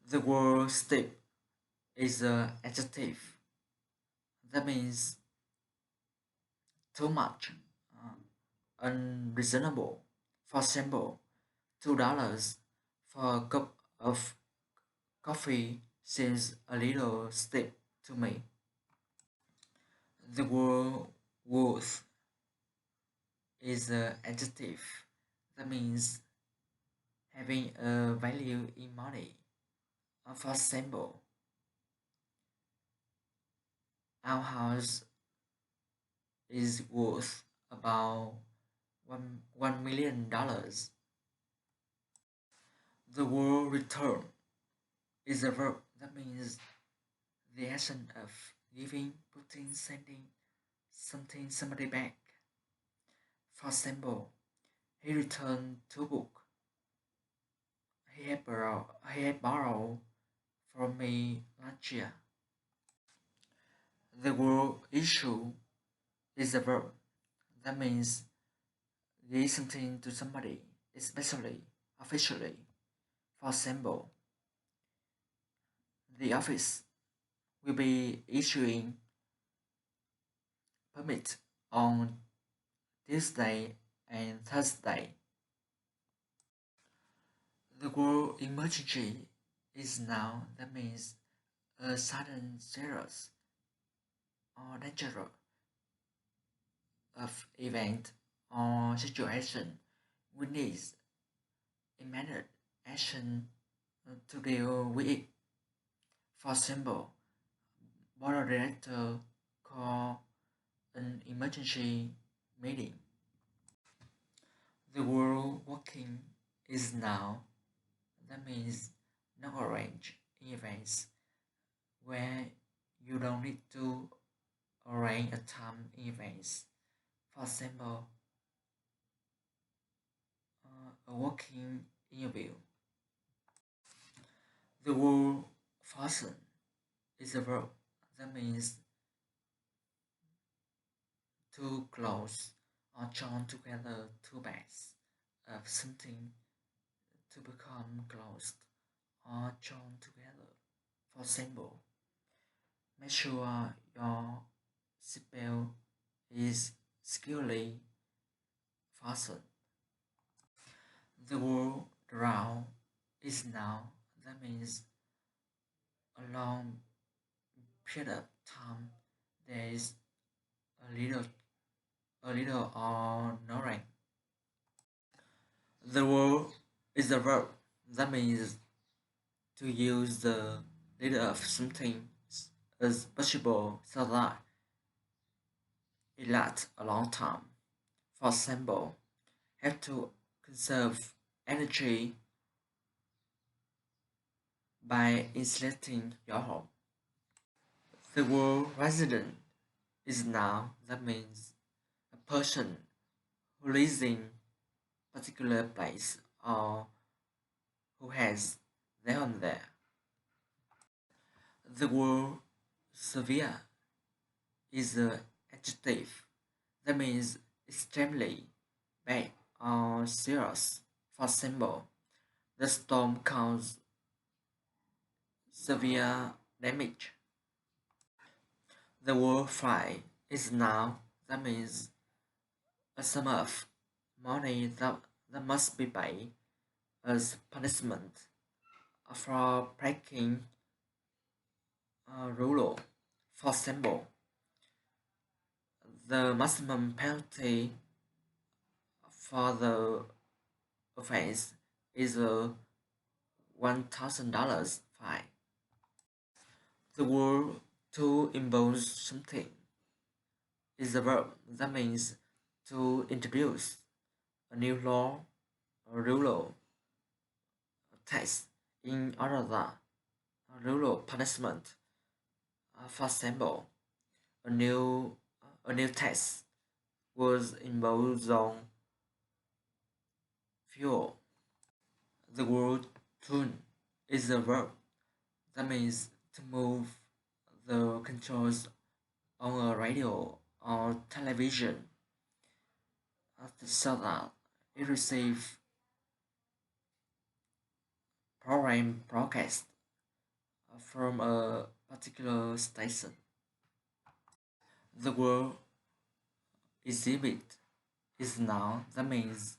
The word steep is an adjective. That means too much, unreasonable. For example, $2 for a cup of coffee seems a little steep to me. The word worth is an adjective. That means having a value in money. For example, our house is worth about $1 million. The word return is a verb that means the action of giving, putting, sending somebody back. For example, he returned two books he had borrowed from me last year. The word issue is a verb that means give something to somebody, especially officially. For example, the office will be issuing permits on Tuesday and Thursday. The word emergency is noun that means a sudden serious or dangerous of event or situation we need immediate action to deal with it. For example, board of director call an emergency meeting. The word working is now that means not arrange events where you don't need to arrange a time events. For example, a working interview. The word fasten is a verb that means to close or join together two bags of something to become closed or joined together. For example, make sure your seatbelt is securely fastened. The word draw is noun that means a long period of time there is a little or no rain. The word is a verb that means to use the leader of something as possible so that it lasts a long time. For example, have to conserve energy by insulating your home. The word resident is noun that means a person who lives in a particular place or who has their home there. The word severe is an adjective that means extremely bad or serious. For example, the storm caused severe damage. The word fine is noun that means a sum of money that must be paid as punishment for breaking a rule. For example, the maximum penalty for the offense is a $1,000 fine. The word to impose something is a verb that means to introduce a new law, a rule, a tax in order that a rule of punishment. For example, a new tax was imposed on fuel. The word tune is a verb that means to move the controls on a radio or television so that it receives program broadcast. from a particular station. The word exhibit is noun that means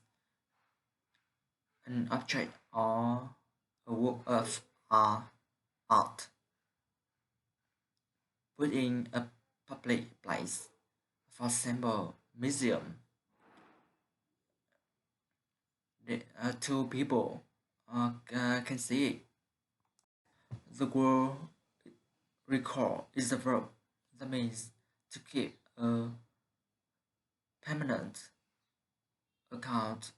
an object or a work of art put in a public place. For example, museum. Two people can see it. The word record is a verb that means to keep a permanent account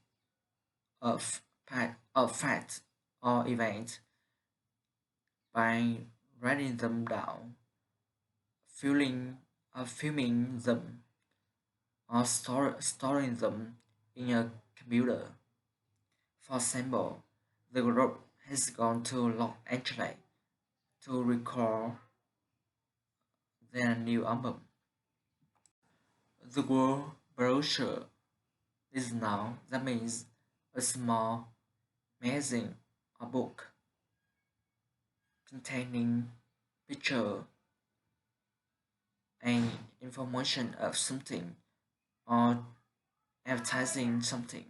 of fact or event by writing them down, filming them, or storing them in a computer. For example, the group has gone to Los Angeles to record their new album. The word brochure is noun that means a small magazine or book containing picture and information of something or advertising something.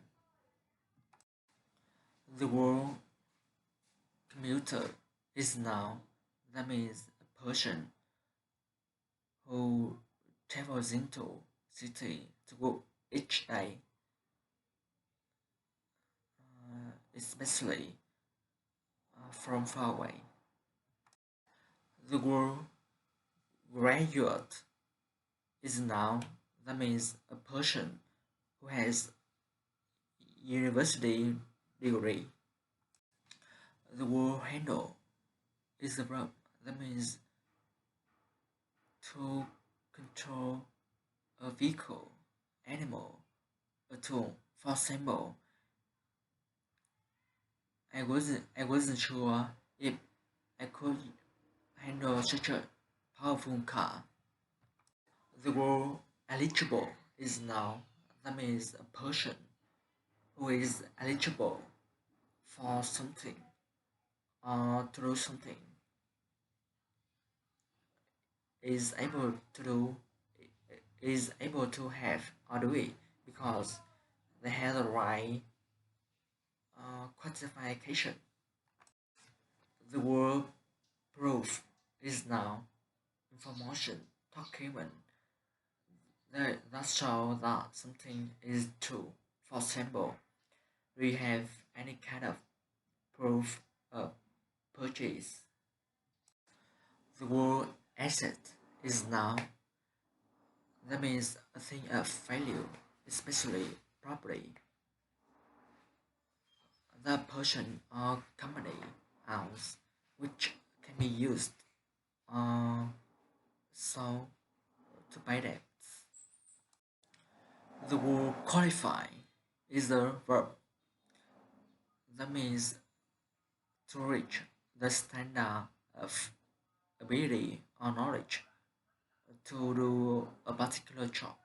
The word commuter is noun that means a person who travels into city to work each day, especially from far away. The word graduate is noun that means a person who has university degree. The word handle is a verb that means to control a vehicle, animal, a tool. For example, I wasn't sure if I could handle such a powerful car. The word eligible is noun that means a person who is eligible for something or to do something, is able to do is able to have or do it because they have the right qualification. The word proof is now information document that show that something is true. For example, we have any kind of proof of purchase. The word asset is now that means a thing of value, especially property. The person or company owns, which can be used or sold to pay debts. The word qualify is a verb that means to reach the standard of ability or knowledge to do a particular job.